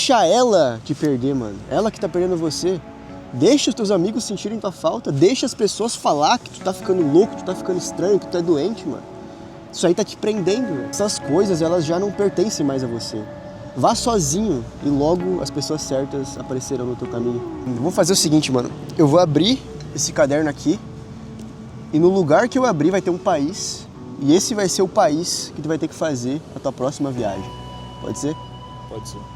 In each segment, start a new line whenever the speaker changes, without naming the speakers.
deixa ela te perder, mano. Ela que tá perdendo você. Deixa os teus amigos sentirem tua falta. Deixa as pessoas falar que tu tá ficando louco, que tu tá ficando estranho, que tu é doente, mano. Isso aí tá te prendendo, mano. Essas coisas, elas já não pertencem mais a você. Vá sozinho e logo as pessoas certas aparecerão no teu caminho. Vou fazer o seguinte, mano. Eu vou abrir esse caderno aqui e no lugar que eu abrir vai ter um país e esse vai ser o país que tu vai ter que fazer a tua próxima viagem. Pode ser?
Pode ser.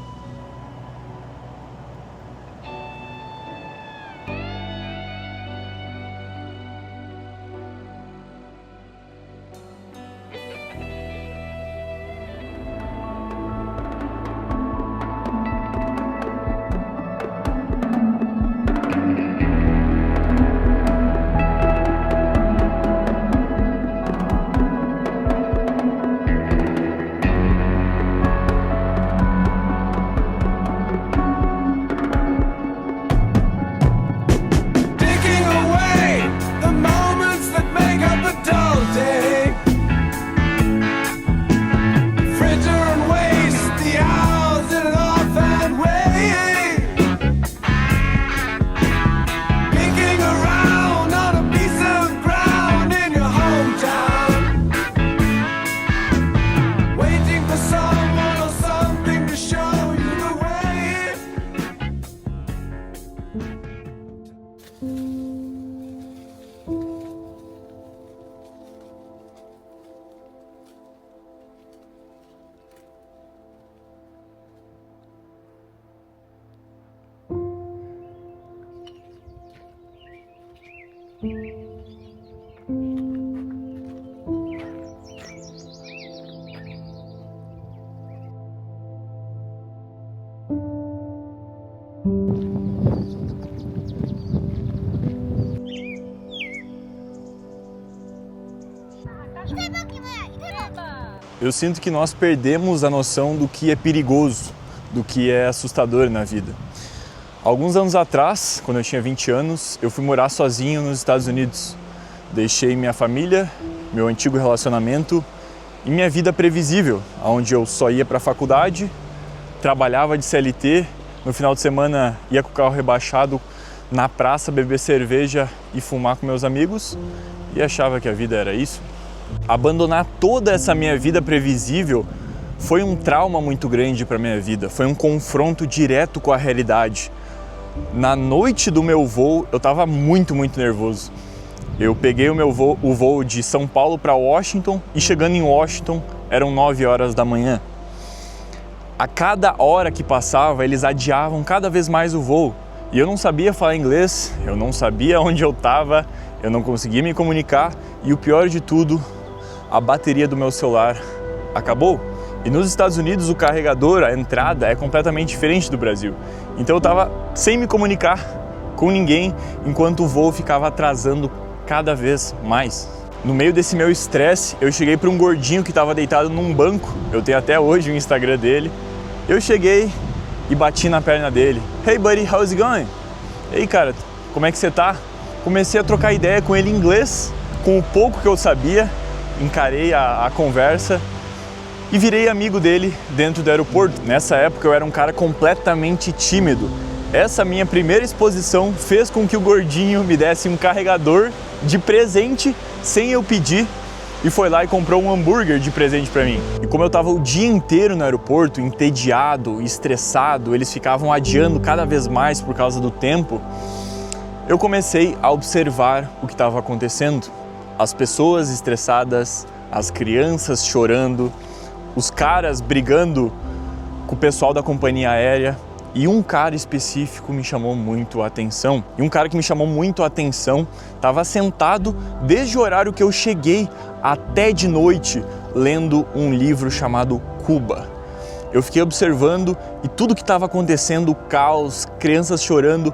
Eu sinto que nós perdemos a noção do que é perigoso, do que é assustador na vida. Alguns anos atrás, quando eu tinha 20 anos, eu fui morar sozinho nos Estados Unidos. Deixei minha família, meu antigo relacionamento e minha vida previsível, onde eu só ia para a faculdade, trabalhava de CLT, no final de semana ia com o carro rebaixado na praça beber cerveja e fumar com meus amigos e achava que a vida era isso. Abandonar toda essa minha vida previsível foi um trauma muito grande para minha vida, foi um confronto direto com a realidade. Na noite do meu voo, eu estava muito nervoso. Eu peguei o voo de São Paulo para Washington e chegando em Washington eram 9 horas da manhã. A cada hora que passava, eles adiavam cada vez mais o voo. E eu não sabia falar inglês, eu não sabia onde eu estava, eu não conseguia me comunicar e o pior de tudo, a bateria do meu celular acabou. E nos Estados Unidos o carregador, a entrada é completamente diferente do Brasil. Então eu estava sem me comunicar com ninguém enquanto o voo ficava atrasando cada vez mais. No meio desse meu estresse, eu cheguei para um gordinho que estava deitado num banco, eu tenho até hoje o Instagram dele. Eu cheguei e bati na perna dele. Hey buddy, how's it going? Ei cara, como é que você tá? Comecei a trocar ideia com ele em inglês, com o pouco que eu sabia, encarei a conversa e virei amigo dele dentro do aeroporto. Nessa época eu era um cara completamente tímido. Essa minha primeira exposição fez com que o gordinho me desse um carregador de presente sem eu pedir e foi lá e comprou um hambúrguer de presente para mim. E como eu estava o dia inteiro no aeroporto, entediado, estressado, eles ficavam adiando cada vez mais por causa do tempo, eu comecei a observar o que estava acontecendo. As pessoas estressadas, as crianças chorando, os caras brigando com o pessoal da companhia aérea. E um cara específico me chamou muito a atenção. E um cara que me chamou muito a atenção estava sentado desde o horário que eu cheguei até de noite lendo um livro chamado Cuba. Eu fiquei observando e tudo que estava acontecendo, o caos, crianças chorando,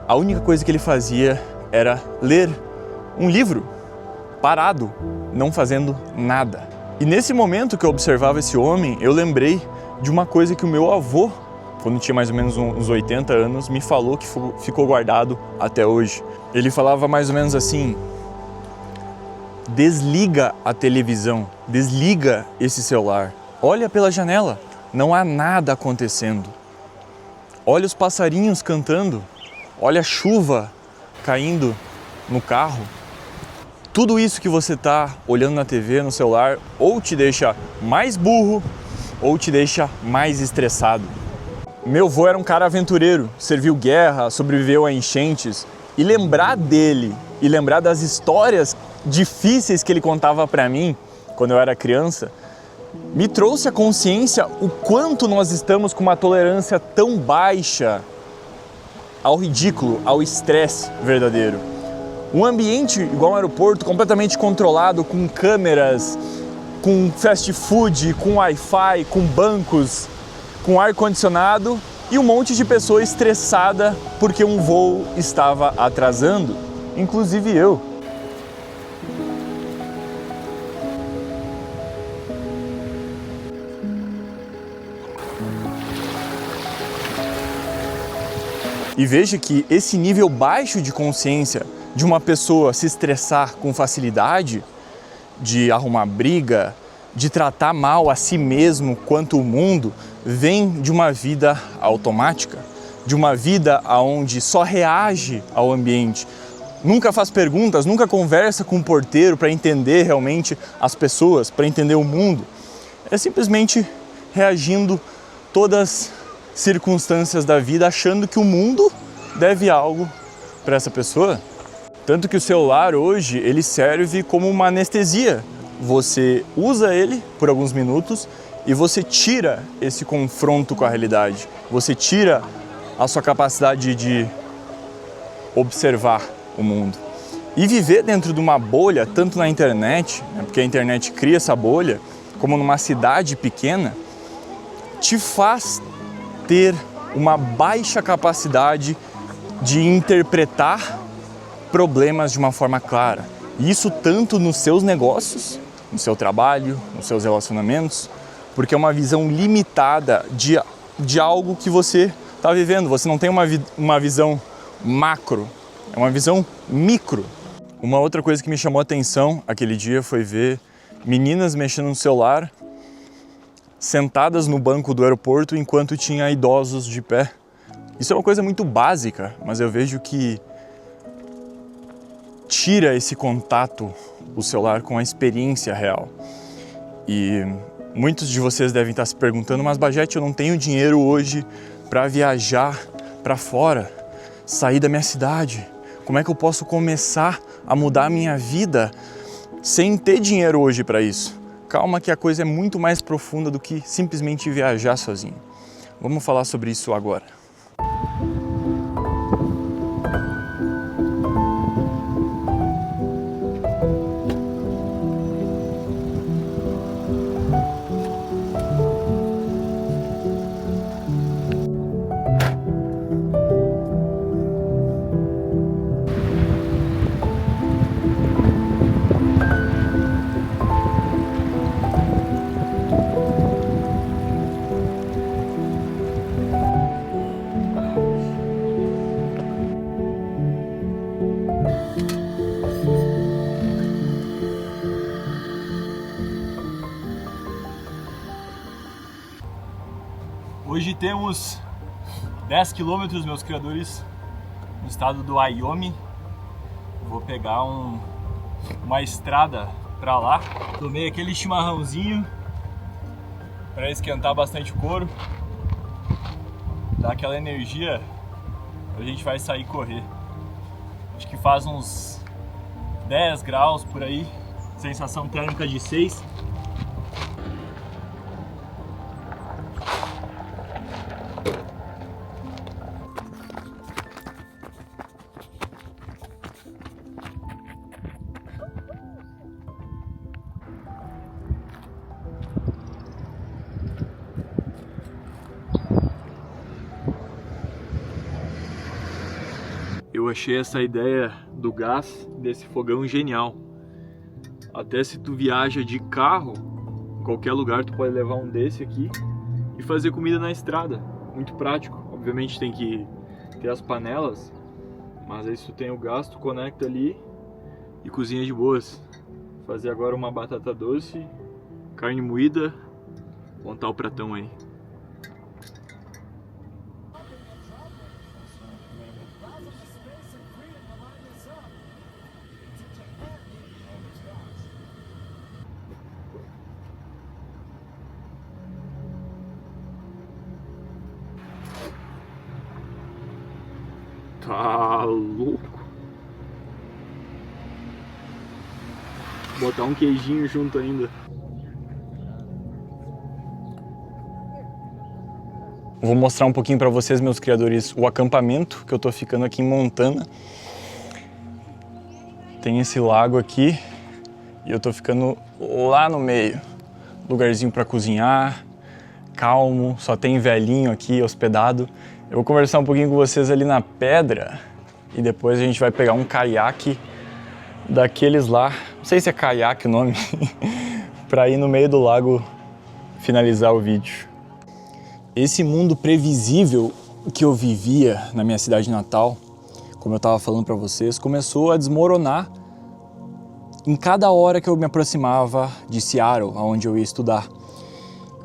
a única coisa que ele fazia era ler um livro, parado, não fazendo nada. E nesse momento que eu observava esse homem, eu lembrei de uma coisa que o meu avô, quando tinha mais ou menos uns 80 anos, me falou que ficou guardado até hoje. Ele falava mais ou menos assim: desliga a televisão, desliga esse celular, olha pela janela, não há nada acontecendo. olha os passarinhos cantando, olha a chuva caindo no carro. Tudo isso que você está olhando na TV, no celular, ou te deixa mais burro, ou te deixa mais estressado. Meu avô era um cara aventureiro, serviu guerra, sobreviveu a enchentes, e lembrar dele, e lembrar das histórias difíceis que ele contava para mim, quando eu era criança, me trouxe a consciência o quanto nós estamos com uma tolerância tão baixa ao ridículo, ao estresse verdadeiro. Um ambiente igual um aeroporto, completamente controlado, com câmeras, com fast food, com Wi-Fi, com bancos, com ar-condicionado e um monte de pessoa estressada porque um voo estava atrasando, inclusive eu. E veja que esse nível baixo de consciência de uma pessoa se estressar com facilidade, de arrumar briga, de tratar mal a si mesmo quanto o mundo, vem de uma vida automática, de uma vida onde só reage ao ambiente, nunca faz perguntas, nunca conversa com o porteiro para entender realmente as pessoas, para entender o mundo. É simplesmente reagindo todas as circunstâncias da vida, achando que o mundo deve algo para essa pessoa. Tanto que o celular hoje, ele serve como uma anestesia. Você usa ele por alguns minutos e você tira esse confronto com a realidade. Você tira a sua capacidade de observar o mundo. E viver dentro de uma bolha, tanto na internet, porque a internet cria essa bolha, como numa cidade pequena, te faz ter uma baixa capacidade de interpretar problemas de uma forma clara. E isso tanto nos seus negócios, no seu trabalho, nos seus relacionamentos, porque é uma visão limitada de algo que você está vivendo. Você não tem uma visão macro, é uma visão micro. Uma outra coisa que me chamou a atenção aquele dia foi ver meninas mexendo no celular, sentadas no banco do aeroporto enquanto tinha idosos de pé. Isso é uma coisa muito básica, mas eu vejo que tira esse contato, o celular, com a experiência real. E muitos de vocês devem estar se perguntando, mas Bajete, eu não tenho dinheiro hoje para viajar para fora, sair da minha cidade. Como é que eu posso começar a mudar a minha vida sem ter dinheiro hoje para isso? Calma que a coisa é muito mais profunda do que simplesmente viajar sozinho. Vamos falar sobre isso agora. Hoje temos 10 quilômetros, meus criadores, no estado do Wyoming. Vou pegar uma estrada para lá. Tomei aquele chimarrãozinho para esquentar bastante o couro, dar aquela energia. A gente vai sair correr. Acho que faz uns 10 graus por aí, sensação térmica de 6. Eu achei essa ideia do gás desse fogão genial. Até se tu viaja de carro, em qualquer lugar tu pode levar um desse aqui e fazer comida na estrada. Muito prático. Obviamente tem que ter as panelas, mas aí se tu tem o gás, tu conecta ali e cozinha de boas. Vou fazer agora uma batata doce, carne moída, montar o pratão aí. Tá louco. Botar um queijinho junto ainda. Vou mostrar um pouquinho para vocês, meus criadores, o acampamento que eu tô ficando aqui em Montana. Tem esse lago aqui e eu tô ficando lá no meio. Lugarzinho para cozinhar, calmo, só tem velhinho aqui hospedado. Eu vou conversar um pouquinho com vocês ali na pedra e depois a gente vai pegar um caiaque daqueles lá, não sei se é caiaque o nome, para ir no meio do lago finalizar o vídeo. Esse mundo previsível que eu vivia na minha cidade natal, como eu estava falando para vocês, começou a desmoronar em cada hora que eu me aproximava de Seattle, onde eu ia estudar.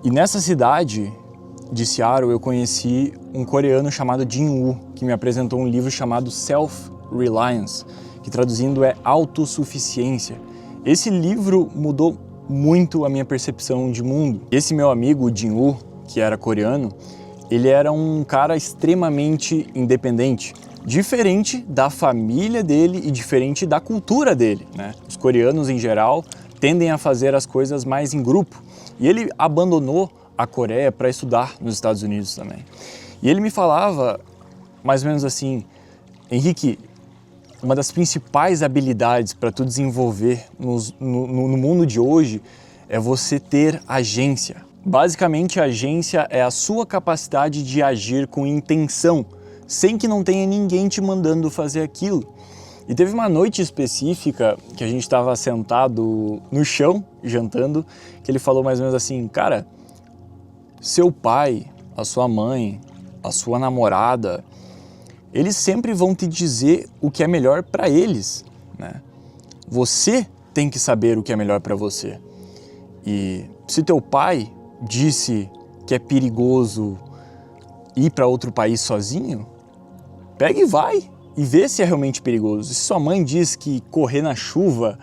E nessa cidade de Seattle eu conheci um coreano chamado Jin-woo, que me apresentou um livro chamado Self-Reliance, que traduzindo é autossuficiência. Esse livro mudou muito a minha percepção de mundo. Esse meu amigo Jin-woo, que era coreano, ele era um cara extremamente independente, diferente da família dele e diferente da cultura dele, né? Os coreanos em geral tendem a fazer as coisas mais em grupo. E ele abandonou a Coreia para estudar nos Estados Unidos também. E ele me falava mais ou menos assim: Henrique, uma das principais habilidades para tu desenvolver no mundo de hoje é você ter agência. Basicamente, a agência é a sua capacidade de agir com intenção, sem que não tenha ninguém te mandando fazer aquilo. E teve uma noite específica que a gente estava sentado no chão, jantando, que ele falou mais ou menos assim: cara, seu pai, a sua mãe, a sua namorada, eles sempre vão te dizer o que é melhor para eles, né? Você tem que saber o que é melhor para você. E se teu pai disse que é perigoso ir para outro país sozinho, pega e vai e vê se é realmente perigoso. Se sua mãe diz que correr na chuva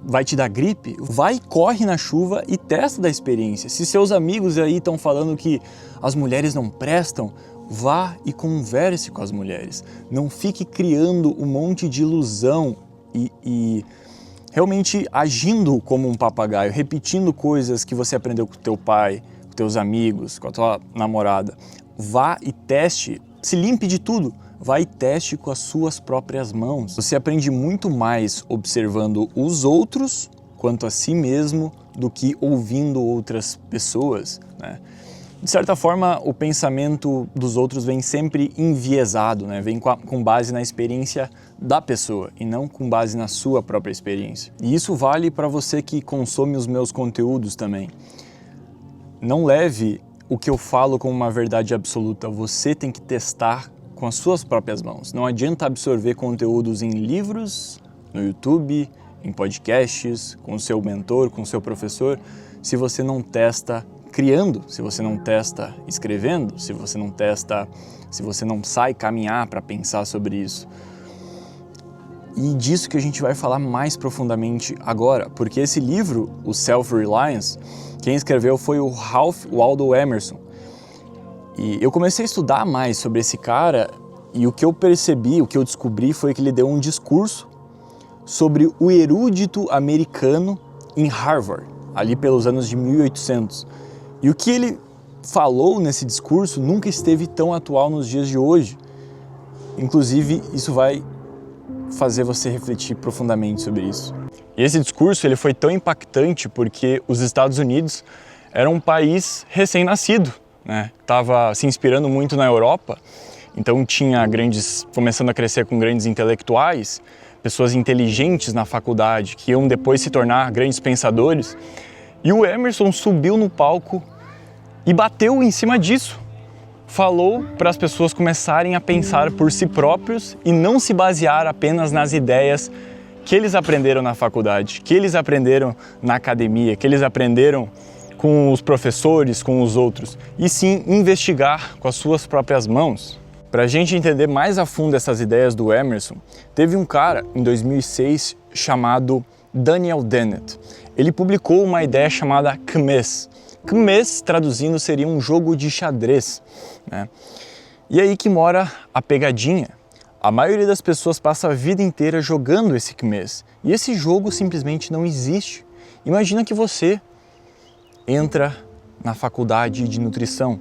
vai te dar gripe, vai e corre na chuva e testa da experiência. Se seus amigos aí estão falando que as mulheres não prestam, vá e converse com as mulheres. Não fique criando um monte de ilusão e realmente agindo como um papagaio, repetindo coisas que você aprendeu com o teu pai, com teus amigos, com a tua namorada. Vá e teste, se limpe de tudo. Vá e teste com as suas próprias mãos. Você aprende muito mais observando os outros quanto a si mesmo do que ouvindo outras pessoas, né? De certa forma, o pensamento dos outros vem sempre enviesado, né? Vem com base na experiência da pessoa e não com base na sua própria experiência. E isso vale para você que consome os meus conteúdos também. Não leve o que eu falo como uma verdade absoluta. Você tem que testar com as suas próprias mãos. Não adianta absorver conteúdos em livros, no YouTube, em podcasts, com o seu mentor, com o seu professor, se você não testa criando, se você não testa escrevendo, se você não testa, se você não sai caminhar para pensar sobre isso. E disso que a gente vai falar mais profundamente agora, porque esse livro, o Self-Reliance, quem escreveu foi o Ralph Waldo Emerson. E eu comecei a estudar mais sobre esse cara e o que eu percebi, o que eu descobri foi que ele deu um discurso sobre o erudito americano em Harvard, ali pelos anos de 1800. E o que ele falou nesse discurso nunca esteve tão atual nos dias de hoje. Inclusive, isso vai fazer você refletir profundamente sobre isso. E esse discurso ele foi tão impactante porque os Estados Unidos era um país recém-nascido, né? Estava se inspirando muito na Europa, então tinha começando a crescer com grandes intelectuais, pessoas inteligentes na faculdade que iam depois se tornar grandes pensadores. E o Emerson subiu no palco e bateu em cima disso. Falou para as pessoas começarem a pensar por si próprios e não se basear apenas nas ideias que eles aprenderam na faculdade, que eles aprenderam na academia, que eles aprenderam com os professores, com os outros, e sim investigar com as suas próprias mãos. Para a gente entender mais a fundo essas ideias do Emerson, teve um cara em 2006 chamado Daniel Dennett. Ele publicou uma ideia chamada CMES. CMES, traduzindo, seria um jogo de xadrez, né? E aí que mora a pegadinha. A maioria das pessoas passa a vida inteira jogando esse mês. E esse jogo simplesmente não existe. Imagina que você entra na faculdade de nutrição.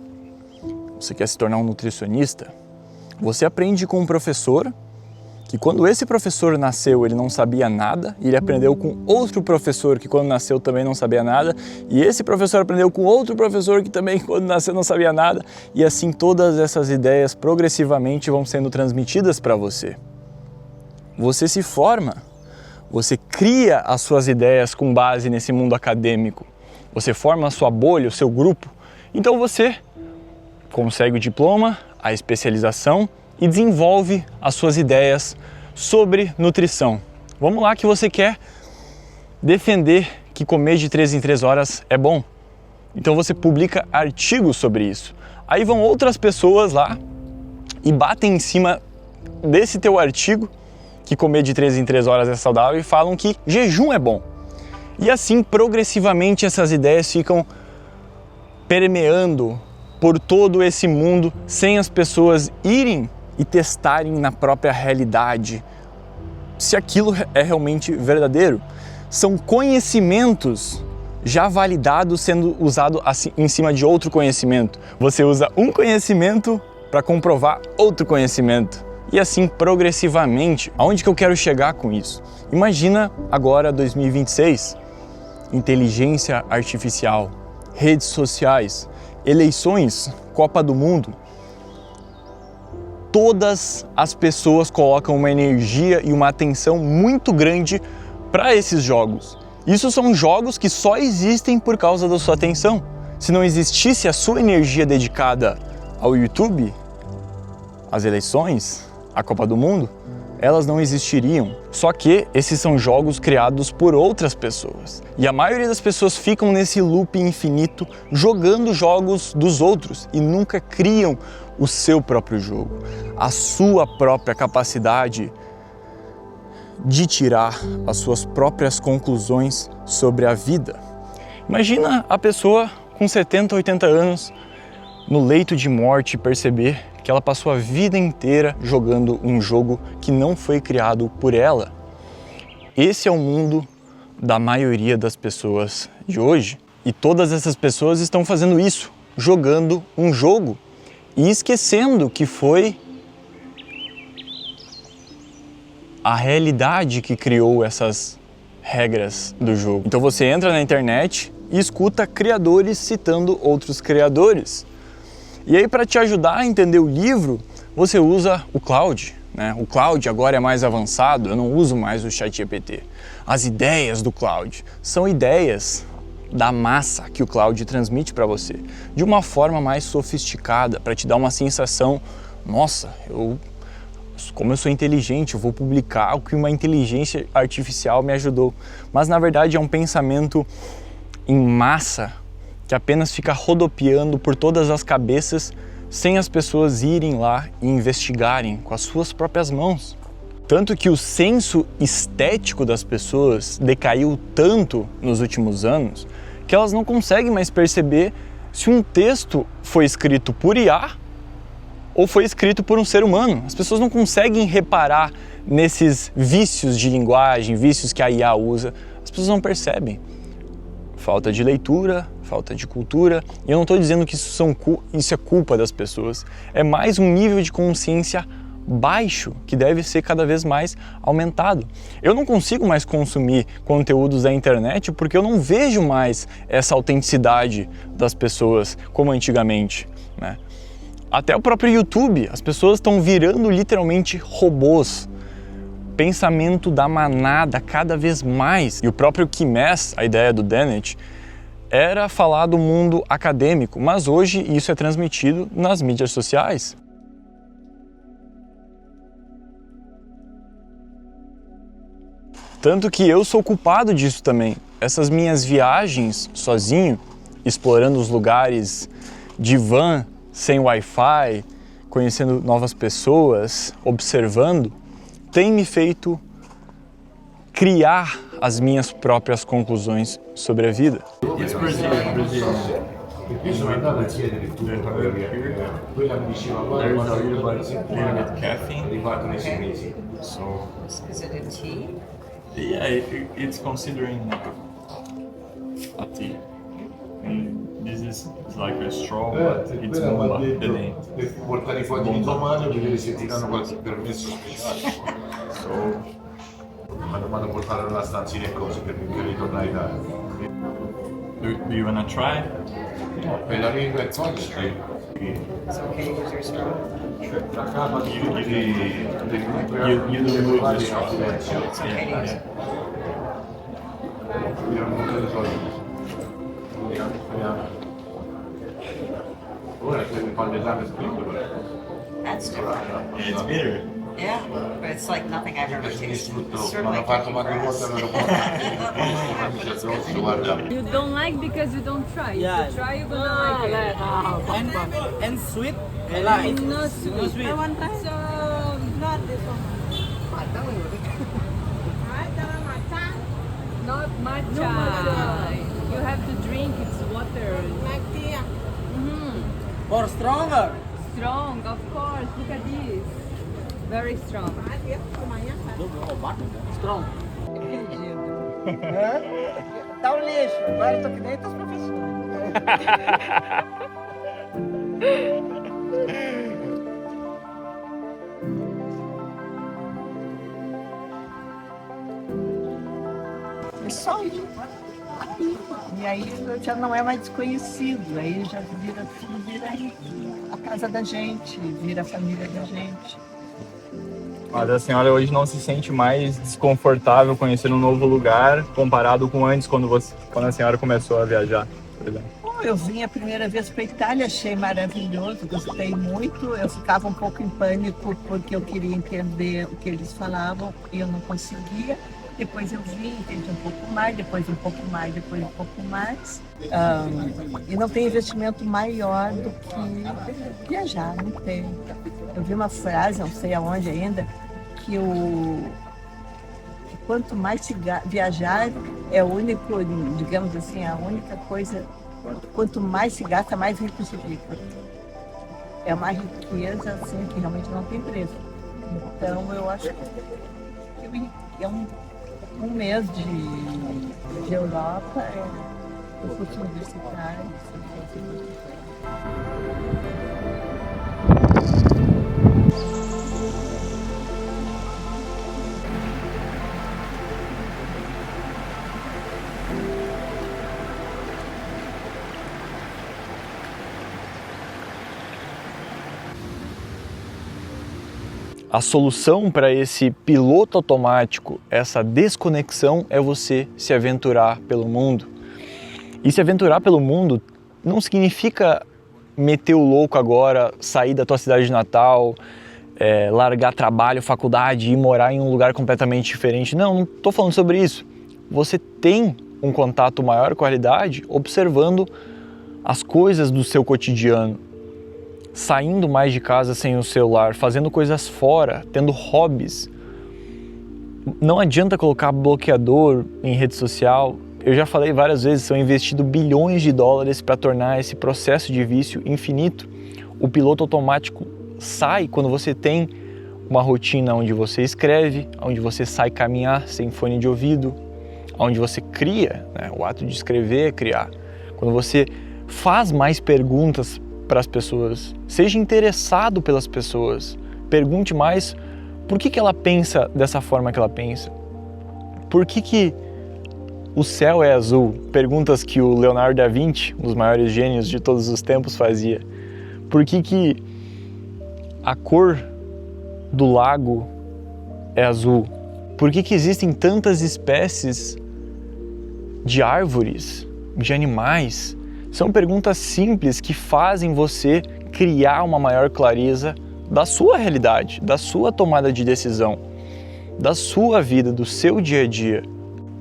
Você quer se tornar um nutricionista? Você aprende com um professor, que quando esse professor nasceu ele não sabia nada, e ele aprendeu com outro professor que quando nasceu também não sabia nada, e esse professor aprendeu com outro professor que também quando nasceu não sabia nada, e assim todas essas ideias progressivamente vão sendo transmitidas para você. Você se forma, você cria as suas ideias com base nesse mundo acadêmico, você forma a sua bolha, o seu grupo, então você consegue o diploma, a especialização, e desenvolve as suas ideias sobre nutrição. Vamos lá que você quer defender que comer de 3 em 3 horas é bom. Então você publica artigos sobre isso. Aí vão outras pessoas lá e batem em cima desse teu artigo, que comer de 3 em 3 horas é saudável, e falam que jejum é bom. E assim, progressivamente, essas ideias ficam permeando por todo esse mundo, sem as pessoas irem e testarem na própria realidade se aquilo é realmente verdadeiro. São conhecimentos já validados sendo usados em cima de outro conhecimento. Você usa um conhecimento para comprovar outro conhecimento. E assim progressivamente. Aonde que eu quero chegar com isso? Imagina agora 2026, inteligência artificial, redes sociais, eleições, Copa do Mundo. Todas as pessoas colocam uma energia e uma atenção muito grande para esses jogos. Isso são jogos que só existem por causa da sua atenção. Se não existisse a sua energia dedicada ao YouTube, às eleições, à Copa do Mundo, elas não existiriam. Só que esses são jogos criados por outras pessoas. E a maioria das pessoas ficam nesse loop infinito jogando jogos dos outros e nunca criam o seu próprio jogo, a sua própria capacidade de tirar as suas próprias conclusões sobre a vida. Imagina a pessoa com 70, 80 anos no leito de morte perceber que ela passou a vida inteira jogando um jogo que não foi criado por ela. Esse é o mundo da maioria das pessoas de hoje. E todas essas pessoas estão fazendo isso, jogando um jogo e esquecendo que foi a realidade que criou essas regras do jogo. Então você entra na internet e escuta criadores citando outros criadores. E aí, para te ajudar a entender o livro, você usa o Claude, né? O Claude agora é mais avançado, eu não uso mais o ChatGPT. As ideias do Claude são ideias da massa que o Claude transmite para você, de uma forma mais sofisticada, para te dar uma sensação, nossa, como eu sou inteligente, eu vou publicar o que uma inteligência artificial me ajudou. Mas na verdade é um pensamento em massa que apenas fica rodopiando por todas as cabeças sem as pessoas irem lá e investigarem com as suas próprias mãos. Tanto que o senso estético das pessoas decaiu tanto nos últimos anos que elas não conseguem mais perceber se um texto foi escrito por IA ou foi escrito por um ser humano. As pessoas não conseguem reparar nesses vícios de linguagem, vícios que a IA usa. As pessoas não percebem. Falta de leitura, falta de cultura. E eu não estou dizendo que isso é culpa das pessoas. É mais um nível de consciência baixo que deve ser cada vez mais aumentado. Eu não consigo mais consumir conteúdos da internet porque eu não vejo mais essa autenticidade das pessoas como antigamente, né? Até o próprio YouTube, as pessoas estão virando literalmente robôs. Pensamento da manada cada vez mais. E o próprio Kimes, a ideia do Dennett, era falar do mundo acadêmico, mas hoje isso é transmitido nas mídias sociais. Tanto que eu sou culpado disso também. Essas minhas viagens sozinho, explorando os lugares de van, sem Wi-Fi, conhecendo novas pessoas, observando, tem me feito criar as minhas próprias conclusões sobre a vida.
It's Brazilian. Io sono andato a chiedere tutto quello che quella mi diceva guarda
There's a
quando
little
io
bit with caffeine.
riguardo nei 6 mesi.
So
Is it a tea?
yeah, it's considering a tea. This is like a straw, but it's
Quella mi
mola,
ha detto
dentro.
devi portare i fogli domani e vedere se ti danno qualche permesso speciale.
So
Mi hanno mandato a portare una stanzina e cose per ritornare in Italia.
do you wanna try?
Per la lingua e poi sì.
It's okay with your straw.
La capa di tutti
You don't lose the straw.
Okay.
Ora se mi fa l'esame scritto
That's different.
It's bitter.
Yeah, but it's like nothing I've ever
mi
tasted.
sfrutto,
It's sort
mi
of
hanno
like
fatto
eating
manco
grass.
volta all'aeroporto. Guarda.
You don't like because you don't try. If you try, you're gonna like it.
And sweet, I like.
No sweet.
I want that.
So,
Not this one.
not matcha. You have to drink, it's water.
Or stronger.
Strong, of course. Look at this. Very strong.
Strong. Tá um lixo. Agora eu tô que nem teus professores.
É só isso. E aí já não é mais desconhecido, aí já vira a casa da gente, vira a família da gente.
Mas a senhora hoje não se sente mais desconfortável conhecendo um novo lugar comparado com antes, quando a senhora começou a viajar, por exemplo?
Bom, eu vim a primeira vez para a Itália, achei maravilhoso, gostei muito. Eu ficava um pouco em pânico porque eu queria entender o que eles falavam e eu não conseguia. Depois eu vim, entendi um pouco mais, depois um pouco mais, depois um pouco mais. E não tem investimento maior do que viajar, não tem. Eu vi uma frase, não sei aonde ainda, que quanto mais se viajar, é o único, digamos assim, a única coisa, quanto mais se gasta, mais rico se fica. É uma riqueza assim, que realmente não tem preço. Então eu acho que é um mês de Europa, o curso universitário.
A solução para esse piloto automático, essa desconexão, é você se aventurar pelo mundo. E se aventurar pelo mundo não significa meter o louco agora, sair da tua cidade de Natal, largar trabalho, faculdade e morar em um lugar completamente diferente. Não estou falando sobre isso. Você tem um contato maior com a realidade observando as coisas do seu cotidiano, saindo mais de casa sem o celular, fazendo coisas fora, tendo hobbies. Não adianta colocar bloqueador em rede social. Eu já falei várias vezes, são investidos bilhões de dólares para tornar esse processo de vício infinito. O piloto automático sai quando você tem uma rotina onde você escreve, onde você sai caminhar sem fone de ouvido, onde você cria, né? O ato de escrever é criar. Quando você faz mais perguntas para as pessoas, seja interessado pelas pessoas, pergunte mais por que ela pensa dessa forma que ela pensa, por que o céu é azul, perguntas que o Leonardo da Vinci, um dos maiores gênios de todos os tempos, fazia, por que a cor do lago é azul, por que existem tantas espécies de árvores, de animais. São perguntas simples que fazem você criar uma maior clareza da sua realidade, da sua tomada de decisão, da sua vida, do seu dia a dia.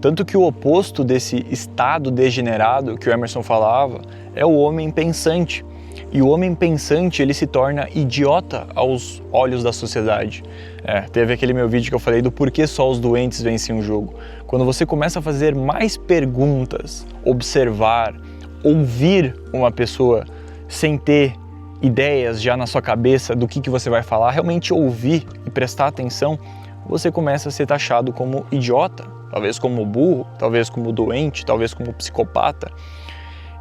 Tanto que o oposto desse estado degenerado que o Emerson falava é o homem pensante. E o homem pensante, ele se torna idiota aos olhos da sociedade. Teve aquele meu vídeo que eu falei do porquê só os doentes vencem o jogo. Quando você começa a fazer mais perguntas, observar, ouvir uma pessoa sem ter ideias já na sua cabeça do que você vai falar, realmente ouvir e prestar atenção, você começa a ser taxado como idiota, talvez como burro, talvez como doente, talvez como psicopata.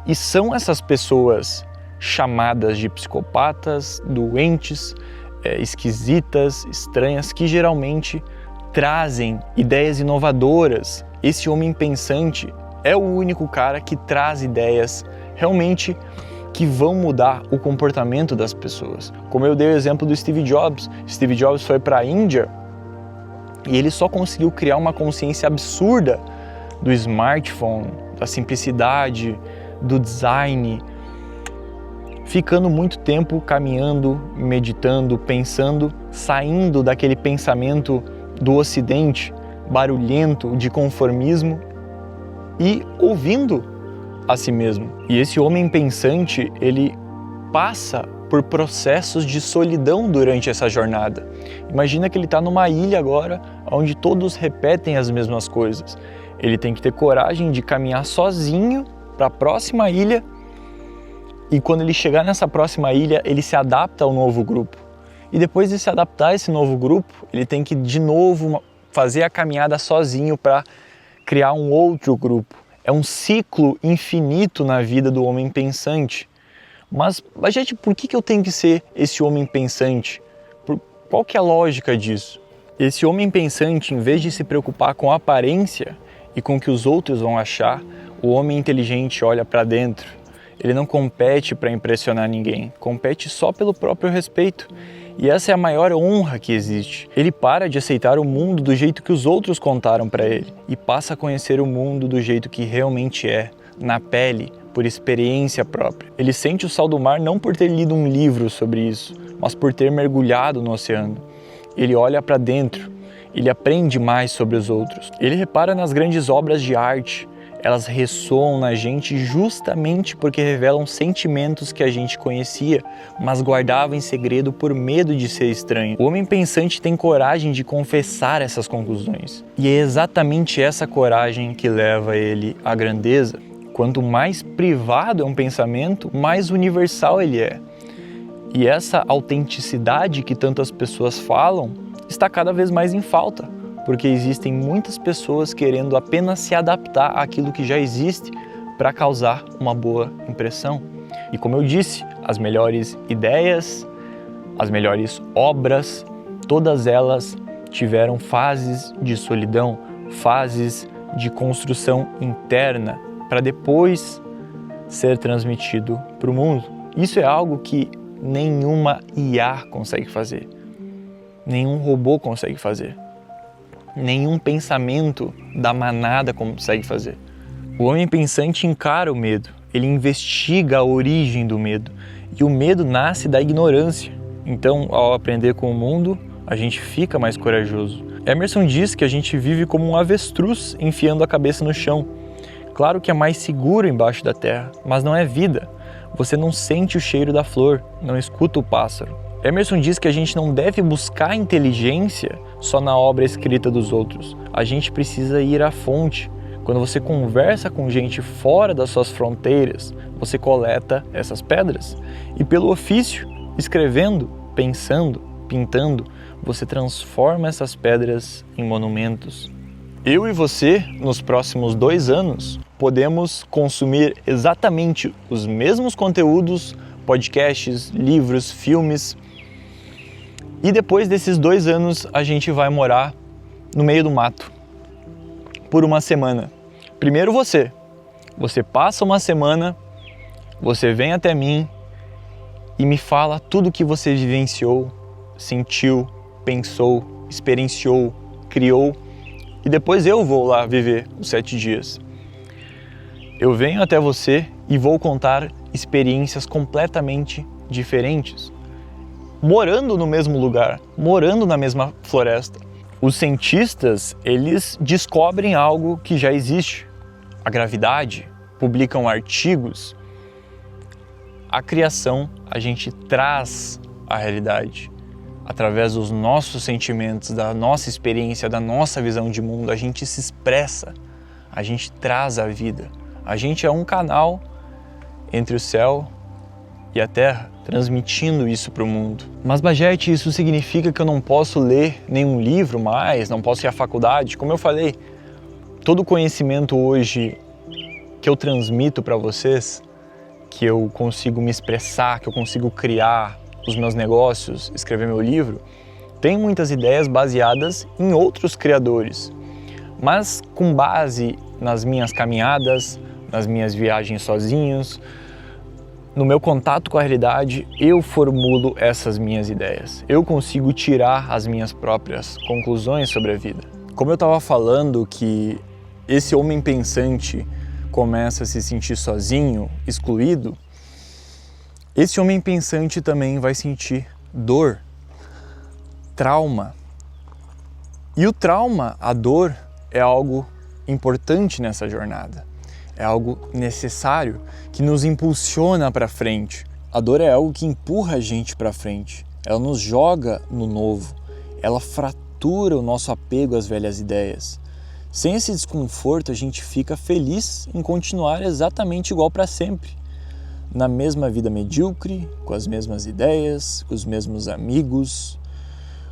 E são essas pessoas chamadas de psicopatas, doentes, esquisitas, estranhas, que geralmente trazem ideias inovadoras. Esse homem pensante é o único cara que traz ideias realmente que vão mudar o comportamento das pessoas. Como eu dei o exemplo do Steve Jobs. Steve Jobs foi para a Índia e ele só conseguiu criar uma consciência absurda do smartphone, da simplicidade, do design, ficando muito tempo caminhando, meditando, pensando, saindo daquele pensamento do Ocidente, barulhento, de conformismo, e ouvindo a si mesmo. E esse homem pensante, ele passa por processos de solidão durante essa jornada. Imagina que ele está numa ilha agora, onde todos repetem as mesmas coisas. Ele tem que ter coragem de caminhar sozinho para a próxima ilha, e quando ele chegar nessa próxima ilha, ele se adapta ao novo grupo. E depois de se adaptar a esse novo grupo, ele tem que de novo fazer a caminhada sozinho para criar um outro grupo. É um ciclo infinito na vida do homem pensante. Mas, gente, por que eu tenho que ser esse homem pensante? Qual que é a lógica disso? Esse homem pensante, em vez de se preocupar com a aparência e com o que os outros vão achar, o homem inteligente olha para dentro. Ele não compete para impressionar ninguém, compete só pelo próprio respeito. E essa é a maior honra que existe. Ele para de aceitar o mundo do jeito que os outros contaram para ele e passa a conhecer o mundo do jeito que realmente é, na pele, por experiência própria. Ele sente o sal do mar não por ter lido um livro sobre isso, mas por ter mergulhado no oceano. Ele olha para dentro, ele aprende mais sobre os outros. Ele repara nas grandes obras de arte. Elas ressoam na gente justamente porque revelam sentimentos que a gente conhecia, mas guardava em segredo por medo de ser estranho. O homem pensante tem coragem de confessar essas conclusões. E é exatamente essa coragem que leva ele à grandeza. Quanto mais privado é um pensamento, mais universal ele é. E essa autenticidade que tantas pessoas falam está cada vez mais em falta, porque existem muitas pessoas querendo apenas se adaptar àquilo que já existe para causar uma boa impressão. E como eu disse, as melhores ideias, as melhores obras, todas elas tiveram fases de solidão, fases de construção interna, para depois ser transmitido para o mundo. Isso é algo que nenhuma IA consegue fazer, nenhum robô consegue fazer. Nenhum pensamento da manada consegue fazer. O homem pensante encara o medo, ele investiga a origem do medo. E o medo nasce da ignorância. Então, ao aprender com o mundo, a gente fica mais corajoso. Emerson diz que a gente vive como um avestruz enfiando a cabeça no chão. Claro que é mais seguro embaixo da terra, mas não é vida. Você não sente o cheiro da flor, não escuta o pássaro. Emerson diz que a gente não deve buscar inteligência só na obra escrita dos outros. A gente precisa ir à fonte. Quando você conversa com gente fora das suas fronteiras, você coleta essas pedras. E pelo ofício, escrevendo, pensando, pintando, você transforma essas pedras em monumentos. Eu e você, nos próximos 2 anos, podemos consumir exatamente os mesmos conteúdos, podcasts, livros, filmes. E depois desses 2 anos, a gente vai morar no meio do mato, por uma semana. Primeiro você passa uma semana, você vem até mim e me fala tudo o que você vivenciou, sentiu, pensou, experienciou, criou. E depois eu vou lá viver os 7 dias. Eu venho até você e vou contar experiências completamente diferentes. Morando no mesmo lugar, morando na mesma floresta. Os cientistas, eles descobrem algo que já existe. A gravidade, publicam artigos. A criação, a gente traz a realidade. Através dos nossos sentimentos, da nossa experiência, da nossa visão de mundo, a gente se expressa, a gente traz a vida. A gente é um canal entre o céu e a terra, transmitindo isso para o mundo. Mas Bajete, isso significa que eu não posso ler nenhum livro mais, não posso ir à faculdade? Como eu falei, todo o conhecimento hoje que eu transmito para vocês, que eu consigo me expressar, que eu consigo criar os meus negócios, escrever meu livro, tem muitas ideias baseadas em outros criadores, mas com base nas minhas caminhadas, nas minhas viagens sozinhos, no meu contato com a realidade, eu formulo essas minhas ideias. Eu consigo tirar as minhas próprias conclusões sobre a vida. Como eu estava falando que esse homem pensante começa a se sentir sozinho, excluído, esse homem pensante também vai sentir dor, trauma. E o trauma, a dor, é algo importante nessa jornada. É algo necessário que nos impulsiona para frente. A dor é algo que empurra a gente para frente. Ela nos joga no novo. Ela fratura o nosso apego às velhas ideias. Sem esse desconforto, a gente fica feliz em continuar exatamente igual para sempre. Na mesma vida medíocre, com as mesmas ideias, com os mesmos amigos,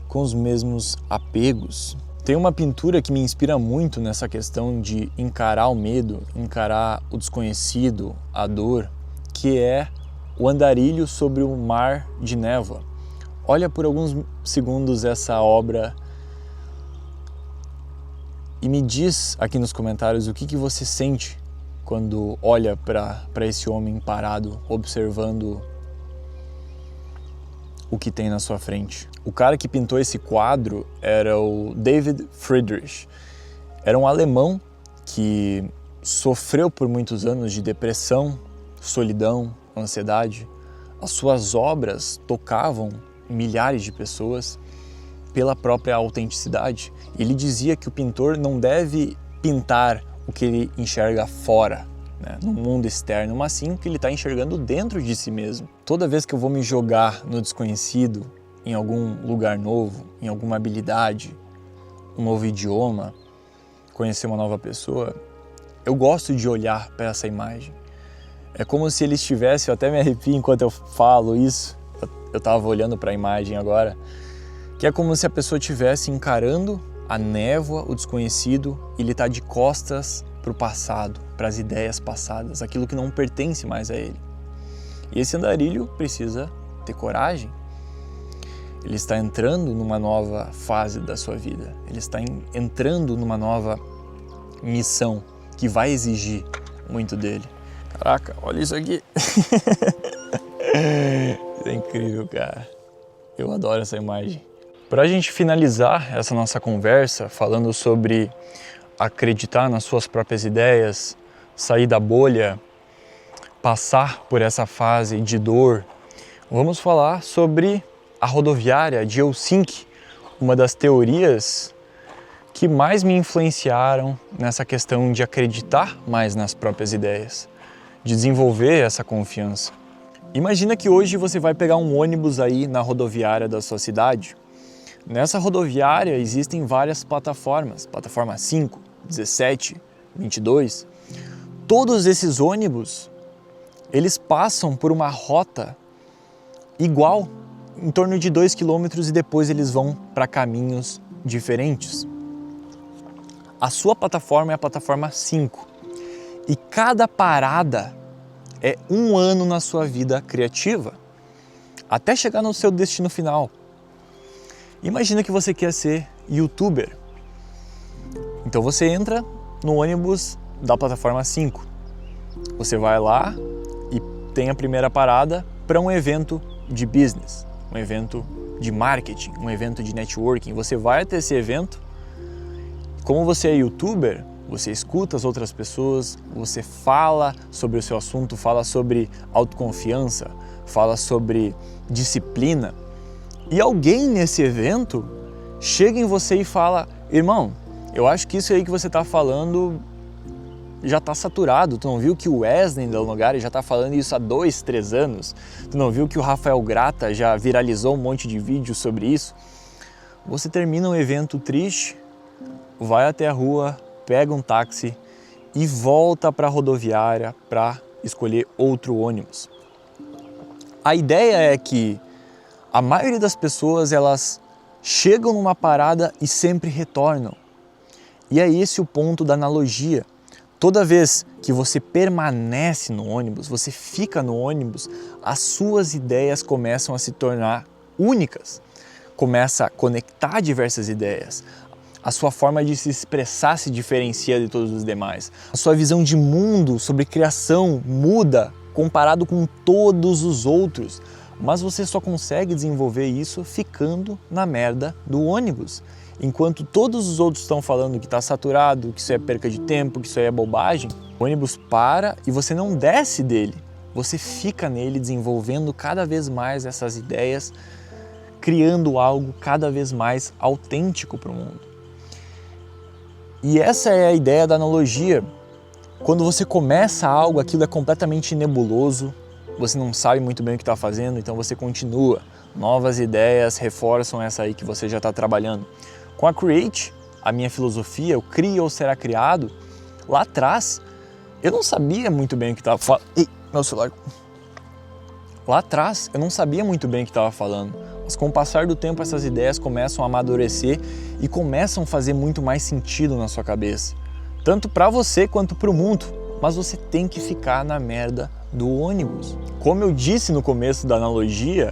com os mesmos apegos. Tem uma pintura que me inspira muito nessa questão de encarar o medo, encarar o desconhecido, a dor, que é o andarilho sobre o mar de névoa. Olha por alguns segundos essa obra e me diz aqui nos comentários o que você sente quando olha para esse homem parado, observando o que tem na sua frente. O cara que pintou esse quadro era o David Friedrich. Era um alemão que sofreu por muitos anos de depressão, solidão, ansiedade. As suas obras tocavam milhares de pessoas pela própria autenticidade. Ele dizia que o pintor não deve pintar o que ele enxerga fora, né, no mundo externo, mas sim o que ele está enxergando dentro de si mesmo. Toda vez que eu vou me jogar no desconhecido, em algum lugar novo, em alguma habilidade, um novo idioma, conhecer uma nova pessoa, eu gosto de olhar para essa imagem. É como se ele estivesse, eu até me arrepio enquanto eu falo isso, eu estava olhando para a imagem agora, que é como se a pessoa estivesse encarando a névoa, o desconhecido, e ele está de costas para o passado, para as ideias passadas, aquilo que não pertence mais a ele. E esse andarilho precisa ter coragem. Ele está entrando numa nova fase da sua vida. Ele está entrando numa nova missão que vai exigir muito dele. Caraca, olha isso aqui. Isso é incrível, cara. Eu adoro essa imagem. Para a gente finalizar essa nossa conversa falando sobre acreditar nas suas próprias ideias, sair da bolha, passar por essa fase de dor, vamos falar sobre a rodoviária de Helsinki, uma das teorias que mais me influenciaram nessa questão de acreditar mais nas próprias ideias, de desenvolver essa confiança. Imagina que hoje você vai pegar um ônibus aí na rodoviária da sua cidade. Nessa rodoviária existem várias plataformas, plataforma 5, 17, 22. Todos esses ônibus, eles passam por uma rota igual, em torno de 2 km, e depois eles vão para caminhos diferentes. A sua plataforma é a plataforma 5 e cada parada é 1 ano na sua vida criativa, até chegar no seu destino final. Imagina que você quer ser youtuber. Então você entra no ônibus da plataforma 5. Você vai lá e tem a primeira parada para um evento de business, um evento de marketing, um evento de networking. Você vai até esse evento. Como você é youtuber, você escuta as outras pessoas, você fala sobre o seu assunto, fala sobre autoconfiança, fala sobre disciplina. E alguém nesse evento chega em você e fala: irmão, eu acho que isso aí que você está falando já está saturado. Tu não viu que o Wesley Del Nogari já está falando isso há 2, 3 anos? Tu não viu que o Rafael Grata já viralizou um monte de vídeos sobre isso? Você termina um evento triste, vai até a rua, pega um táxi e volta para a rodoviária para escolher outro ônibus. A ideia é que a maioria das pessoas, elas chegam numa parada e sempre retornam. E é esse o ponto da analogia. Toda vez que você permanece no ônibus, você fica no ônibus, as suas ideias começam a se tornar únicas. Começa a conectar diversas ideias. A sua forma de se expressar se diferencia de todos os demais. A sua visão de mundo sobre criação muda comparado com todos os outros. Mas você só consegue desenvolver isso ficando na merda do ônibus. Enquanto todos os outros estão falando que está saturado, que isso é perca de tempo, que isso aí é bobagem, o ônibus para e você não desce dele. Você fica nele desenvolvendo cada vez mais essas ideias, criando algo cada vez mais autêntico para o mundo. E essa é a ideia da analogia. Quando você começa algo, aquilo é completamente nebuloso, você não sabe muito bem o que está fazendo, então você continua. Novas ideias reforçam essa aí que você já está trabalhando. Com a Create, a minha filosofia, o cria ou será criado, lá atrás, eu não sabia muito bem o que estava falando. Ei, meu celular. Lá atrás, eu não sabia muito bem o que estava falando. Mas com o passar do tempo, essas ideias começam a amadurecer e começam a fazer muito mais sentido na sua cabeça. Tanto para você quanto para o mundo. Mas você tem que ficar na merda do ônibus. Como eu disse no começo da analogia,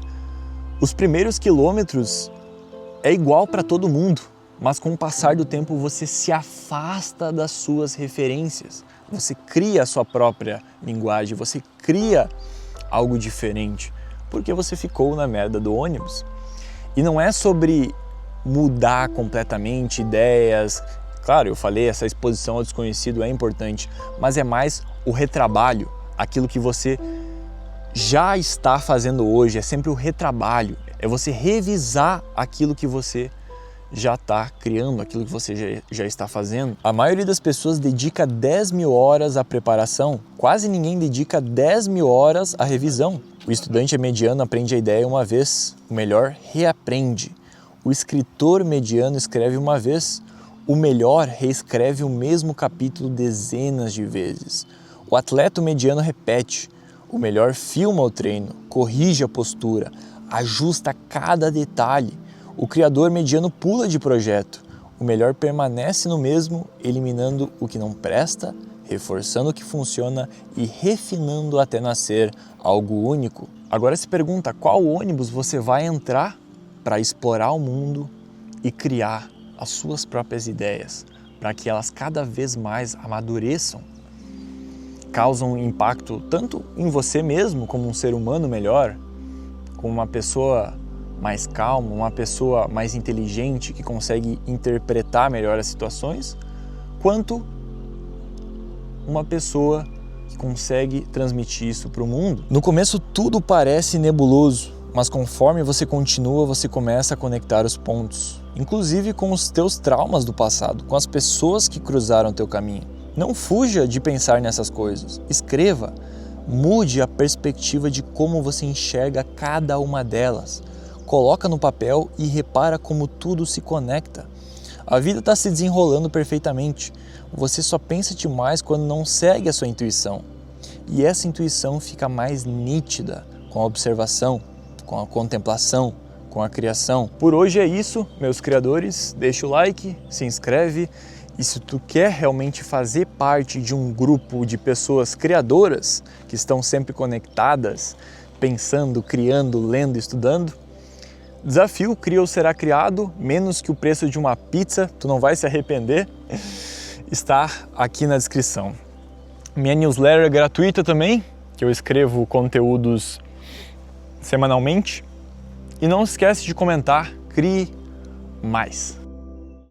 os primeiros quilômetros é igual para todo mundo. Mas com o passar do tempo, você se afasta das suas referências. Você cria a sua própria linguagem, você cria algo diferente. Porque você ficou na merda do ônibus. E não é sobre mudar completamente ideias. Claro, eu falei, essa exposição ao desconhecido é importante, mas é mais o retrabalho, aquilo que você já está fazendo hoje, é sempre o retrabalho, é você revisar aquilo que você já está criando, aquilo que você já está fazendo. A maioria das pessoas dedica 10.000 horas à preparação, quase ninguém dedica 10.000 horas à revisão. O estudante mediano aprende a ideia uma vez, o melhor reaprende. O escritor mediano escreve uma vez, o melhor reescreve o mesmo capítulo dezenas de vezes. O atleta mediano repete, o melhor filma o treino, corrige a postura, ajusta cada detalhe. O criador mediano pula de projeto, o melhor permanece no mesmo, eliminando o que não presta, reforçando o que funciona e refinando até nascer algo único. Agora se pergunta qual ônibus você vai entrar para explorar o mundo e criar as suas próprias ideias, para que elas cada vez mais amadureçam, causam impacto tanto em você mesmo, como um ser humano melhor, como uma pessoa mais calma, uma pessoa mais inteligente que consegue interpretar melhor as situações, quanto uma pessoa que consegue transmitir isso para o mundo. No começo tudo parece nebuloso, mas conforme você continua, você começa a conectar os pontos, inclusive com os teus traumas do passado, com as pessoas que cruzaram teu caminho. Não fuja de pensar nessas coisas, escreva, mude a perspectiva de como você enxerga cada uma delas. Coloca no papel e repara como tudo se conecta. A vida está se desenrolando perfeitamente. Você só pensa demais quando não segue a sua intuição. E essa intuição fica mais nítida com a observação, com a contemplação, com a criação. Por hoje é isso, meus criadores. Deixa o like, se inscreve. E se tu quer realmente fazer parte de um grupo de pessoas criadoras que estão sempre conectadas, pensando, criando, lendo, estudando, desafio Cria ou Será Criado, menos que o preço de uma pizza, tu não vai se arrepender, está aqui na descrição. Minha newsletter é gratuita também, que eu escrevo conteúdos semanalmente. E não esquece de comentar, crie mais.